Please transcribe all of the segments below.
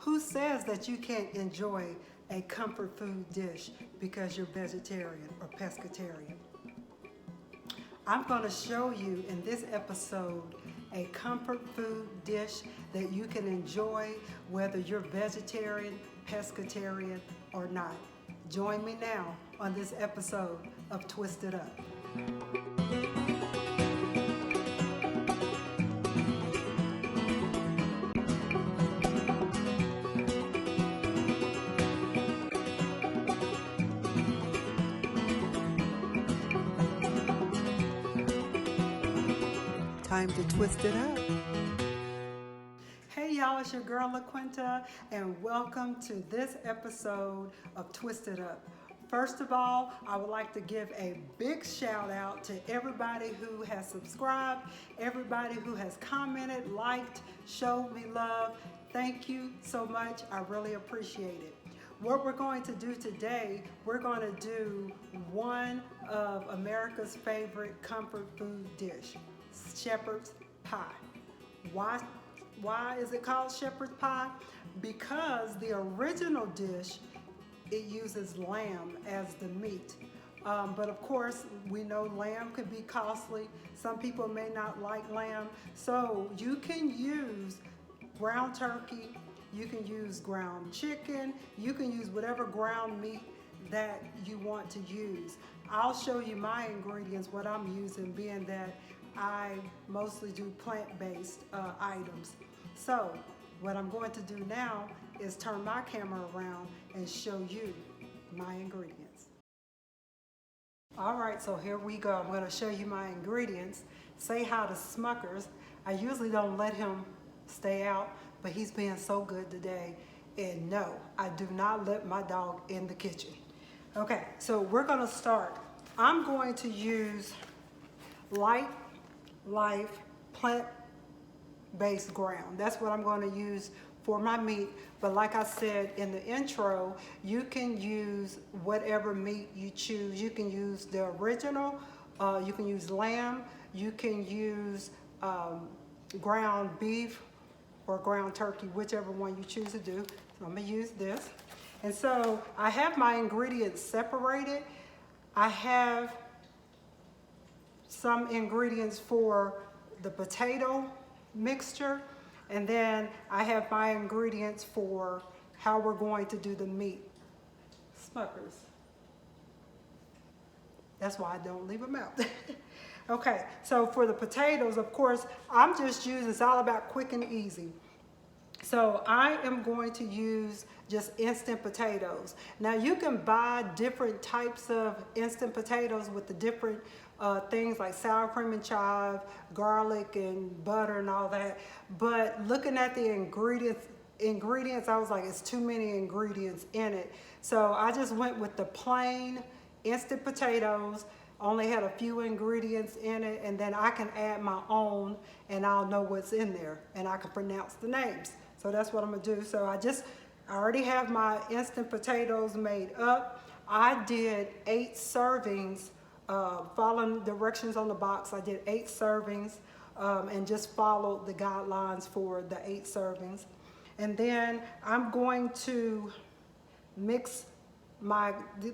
Who says that you can't enjoy a comfort food dish because you're vegetarian or pescatarian? I'm going to show you in this episode a comfort food dish that you can enjoy whether you're vegetarian, pescatarian, or not. Join me now on this episode of Twisted Up. Time to twist it up. Hey y'all, it's your girl LaQuinta, and welcome to this episode of Twisted Up. First of all, I would like to give a big shout out to everybody who has subscribed, everybody who has commented, liked, showed me love. Thank you so much. I really appreciate it. What we're going to do today, we're going to do one of America's favorite comfort food dish, shepherd's pie. Why is it called shepherd's pie? Because the original dish, it uses lamb as the meat. But of course, we know lamb could be costly. Some people may not like lamb. So you can use ground turkey, you can use ground chicken, you can use whatever ground meat that you want to use. I'll show you my ingredients, what I'm using, being that I mostly do plant-based items. So what I'm going to do now is turn my camera around and show you my ingredients. All right, so here we go. I'm going to show you my ingredients. Say hi to Smuckers. I usually don't let him stay out, but he's being so good today. And no, I do not let my dog in the kitchen. Okay, so we're going to start. I'm going to use Life plant-based ground. That's what I'm going to use for my meat. But like I said in the intro, you can use whatever meat you choose. You can use the original, you can use lamb, you can use ground beef or ground turkey, whichever one you choose to do. So I'm gonna use this. And so I have my ingredients separated. I have some ingredients for the potato mixture, and then I have my ingredients for how we're going to do the meat. Smuckers. That's why I don't leave them out. Okay, so for the potatoes, of course, I'm just using, it's all about quick and easy. So I am going to use just instant potatoes. Now you can buy different types of instant potatoes with the different things like sour cream and chive, garlic and butter and all that. But looking at the ingredients, I was like, it's too many ingredients in it. So I just went with the plain instant potatoes, only had a few ingredients in it, and then I can add my own and I'll know what's in there and I can pronounce the names. So that's what I'm gonna do. So I already have my instant potatoes made up. I did 8 servings, following directions on the box. I did 8 servings and just followed the guidelines for the 8 servings. And then I'm going to mix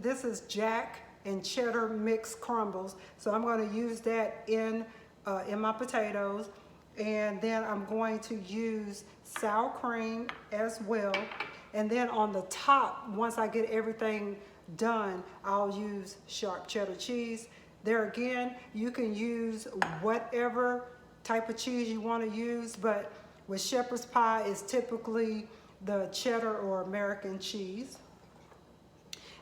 this is Jack and cheddar mixed crumbles. So I'm going to use that in my potatoes. And then I'm going to use sour cream as well. And then on the top, once I get everything done, I'll use sharp cheddar cheese. There again, you can use whatever type of cheese you want to use, but with shepherd's pie, it's typically the cheddar or American cheese.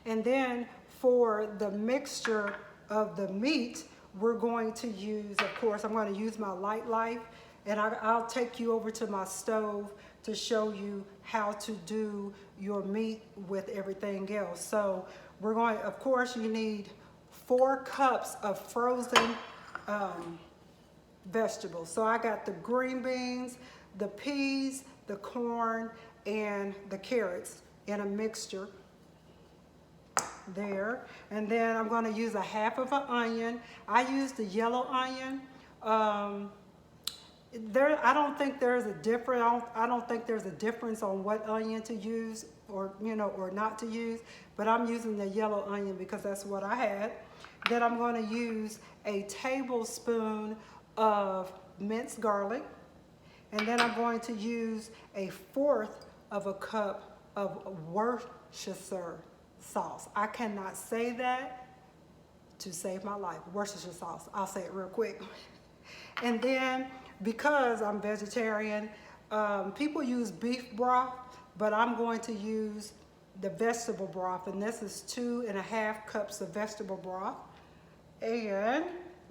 And then for the mixture of the meat, we're going to use, of course, I'm going to use my Life, and I'll take you over to my stove to show you how to do your meat with everything else. So we're going, of course, you need 4 cups of frozen vegetables. So I got the green beans, the peas, the corn, and the carrots in a mixture there. And then I'm going to use a half of an onion. I use the yellow onion. I don't think there's a difference. I don't think there's a difference on what onion to use or or not to use. But I'm using the yellow onion because that's what I had. Then I'm going to use a tablespoon of minced garlic, and then I'm going to use a fourth of a cup of Worcestershire sauce. I cannot say that to save my life. Worcestershire sauce. I'll say it real quick. And then, because I'm vegetarian, people use beef broth, but I'm going to use the vegetable broth, and this is 2.5 cups of vegetable broth. And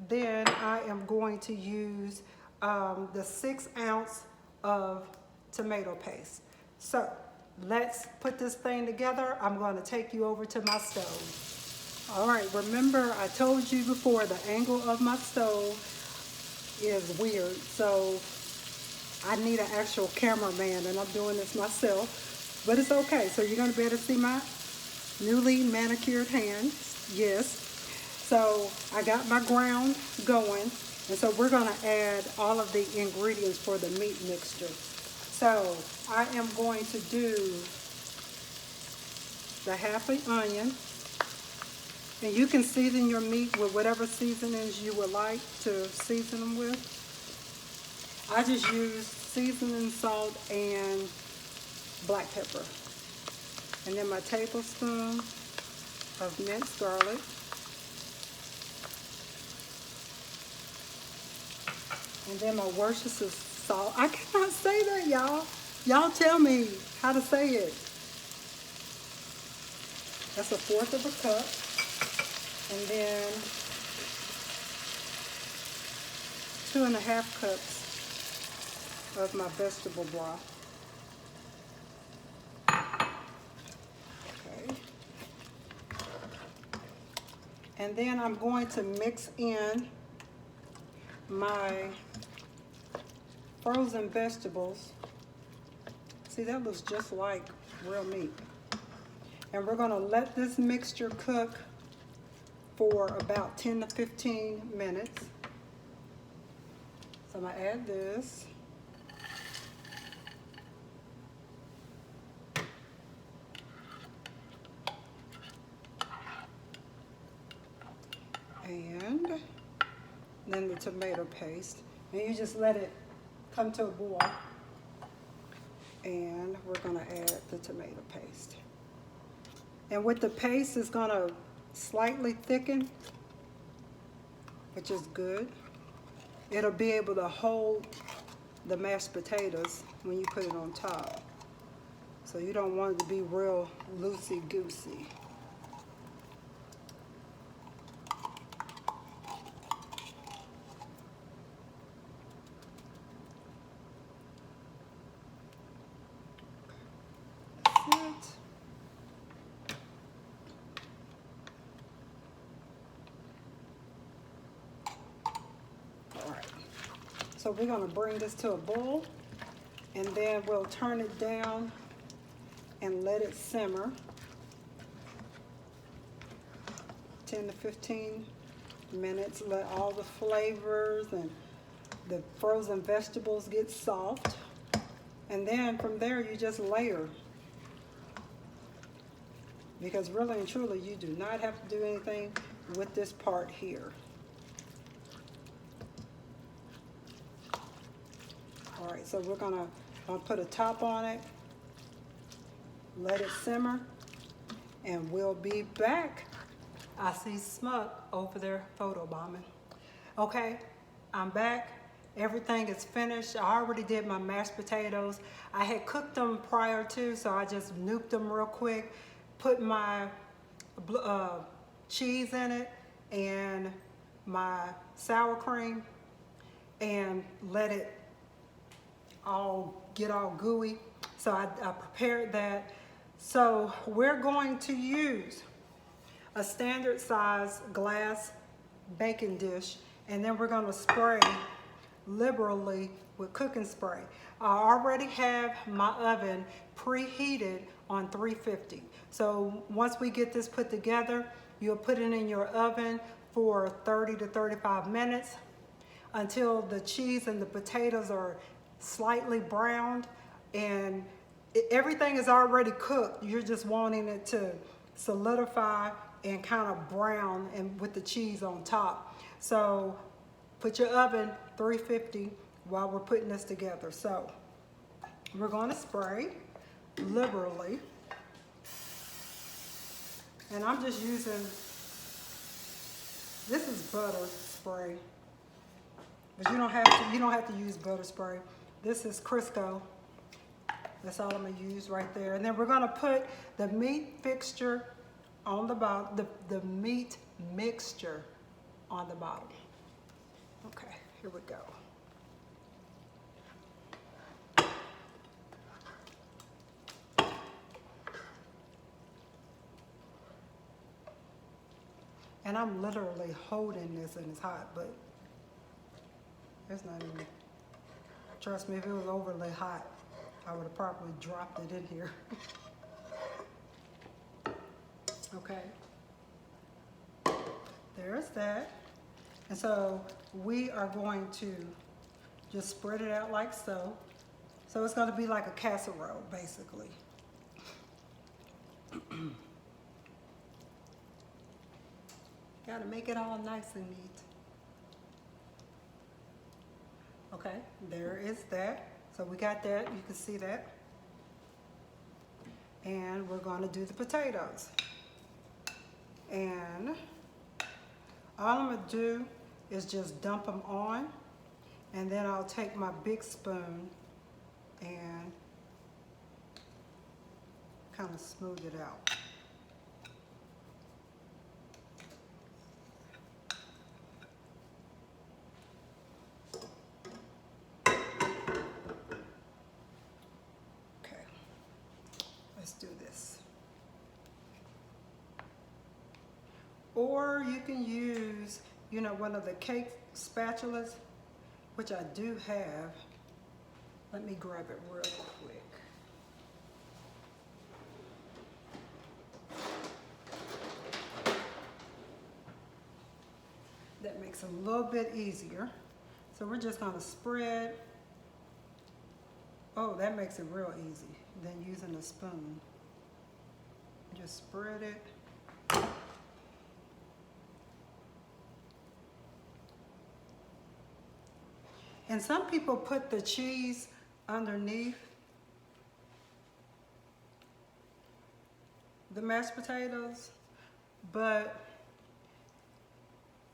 then I am going to use the 6 ounce of tomato paste. So let's put this thing together. I'm going to take you over to my stove. All right, remember I told you before the angle of my stove is weird, so I need an actual cameraman, and I'm doing this myself, but it's okay. So you're going to be able to see my newly manicured hands. Yes. So I got my ground going, and so we're going to add all of the ingredients for the meat mixture. So I am going to do the half an onion. And you can season your meat with whatever seasonings you would like to season them with. I just use seasoning salt and black pepper. And then my tablespoon of minced garlic. And then my Worcestershire salt. I cannot say that, y'all. Y'all tell me how to say it. That's a fourth of a cup. And then 2.5 cups of my vegetable broth. Okay. And then I'm going to mix in my frozen vegetables. See, that looks just like real meat. And we're going to let this mixture cook for about 10 to 15 minutes. So I'm going to add this. And then the tomato paste. And you just let it come to a boil. And we're going to add the tomato paste. And with the paste, it's going to slightly thicken, which is good. It'll be able to hold the mashed potatoes when you put it on top. So you don't want it to be real loosey-goosey. That's it. So we're going to bring this to a boil, and then we'll turn it down and let it simmer 10 to 15 minutes. Let all the flavors and the frozen vegetables get soft. And then from there you just layer. Because really and truly you do not have to do anything with this part here. All right, so we're gonna put a top on it, let it simmer, and we'll be back. I see Smut over there photobombing. Okay, I'm back. Everything is finished. I already did my mashed potatoes. I had cooked them prior to, so I just nuked them real quick, put my cheese in it and my sour cream, and let it get all gooey. So I prepared that. So we're going to use a standard size glass baking dish, and then we're going to spray liberally with cooking spray. I already have my oven preheated on 350. So once we get this put together, you'll put it in your oven for 30 to 35 minutes until the cheese and the potatoes are slightly browned, and everything is already cooked. You're just wanting it to solidify and kind of brown and with the cheese on top. So put your oven 350 while we're putting this together. So we're going to spray liberally. And I'm just using, this is butter spray. But you don't have to use butter spray. This is Crisco. That's all I'm gonna use right there. And then we're gonna put the meat fixture on the bottom, the meat mixture on the bottom. Okay, here we go. And I'm literally holding this and it's hot, but it's not even, trust me, if it was overly hot, I would have probably dropped it in here. Okay. There's that. And so we are going to just spread it out like so. So it's going to be like a casserole, basically. Got to make it all nice and neat. Okay, there is that. So we got that, you can see that. And we're going to do the potatoes. And all I'm going to do is just dump them on, and then I'll take my big spoon and kind of smooth it out. Okay, let's do this. Or you can use, you know, one of the cake spatulas, which I do have. Let me grab it real quick. That makes it a little bit easier. So we're just gonna spread. Oh, that makes it real easy than using a spoon. Just spread it. And some people put the cheese underneath the mashed potatoes, but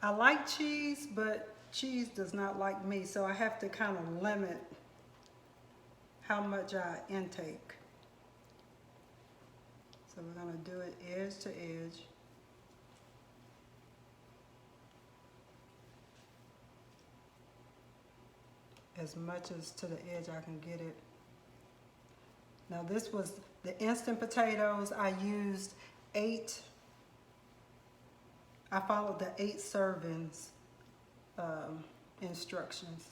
I like cheese, but cheese does not like me, so I have to kind of limit how much I intake. So we're gonna do it edge to edge. As much as to the edge I can get it. Now this was the instant potatoes. I used 8. I followed the 8 servings instructions.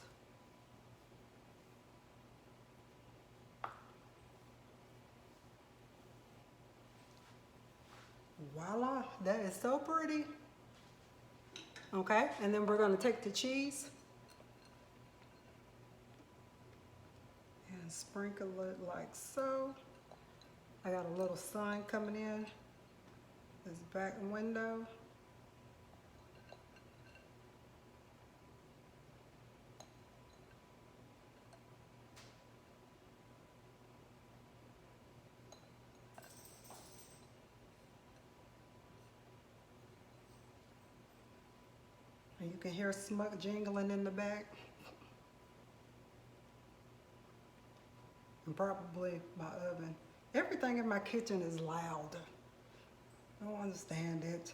Voila, that is so pretty. Okay, and then we're gonna take the cheese and sprinkle it like so. I got a little sun coming in this back window. And you can hear smoke jingling in the back. And probably my oven. Everything in my kitchen is loud. I don't understand it.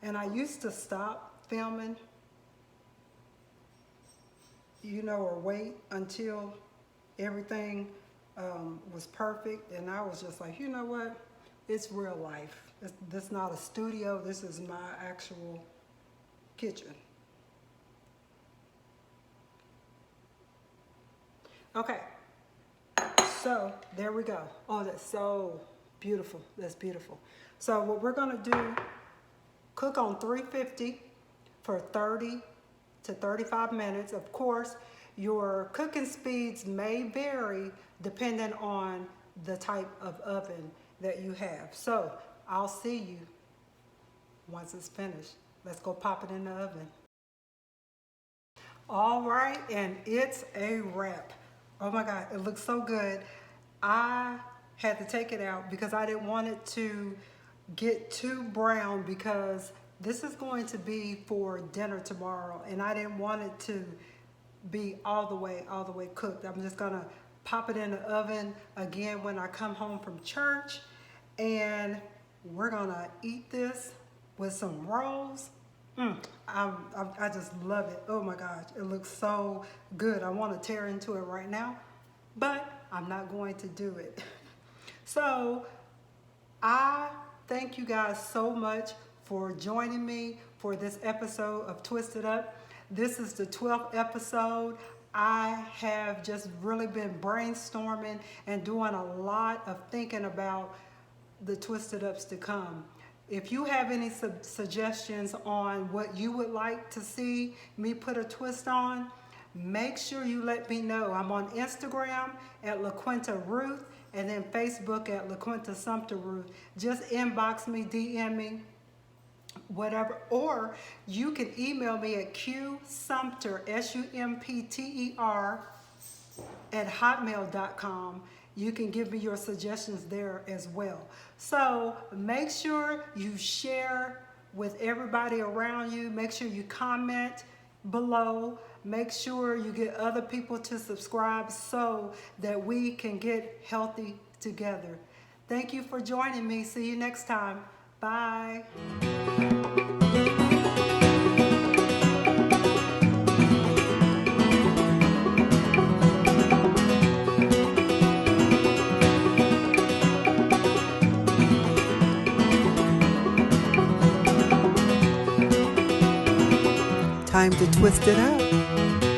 And I used to stop filming, you know, or wait until everything was perfect. And I was just like, you know what? It's real life. This is not a studio. This is my actual kitchen. Okay, so there we go. Oh, that's so beautiful. That's beautiful. So what we're gonna do, cook on 350 for 30 to 35 minutes. Of course, your cooking speeds may vary depending on the type of oven that you have. So I'll see you once it's finished. Let's go pop it in the oven. All right, and it's a wrap. Oh my God, it looks so good. I had to take it out because I didn't want it to get too brown, because this is going to be for dinner tomorrow, and I didn't want it to be all the way cooked. I'm just gonna pop it in the oven again when I come home from church, and we're gonna eat this with some rolls. I just love it. Oh my gosh, it looks so good. I want to tear into it right now, but I'm not going to do it. So I thank you guys so much for joining me for this episode of Twisted Up. This is the 12th episode. I have just really been brainstorming and doing a lot of thinking about the Twisted Ups to come. If you have any suggestions on what you would like to see me put a twist on, make sure you let me know. I'm on Instagram at LaQuinta Ruth, and then Facebook at LaQuinta Sumter Ruth. Just inbox me, DM me, whatever. Or you can email me at qsumpter, SUMPTER, at hotmail.com. You can give me your suggestions there as well. So make sure you share with everybody around you. Make sure you comment below. Make sure you get other people to subscribe so that we can get healthy together. Thank you for joining me. See you next time. Bye. Time to twist it up.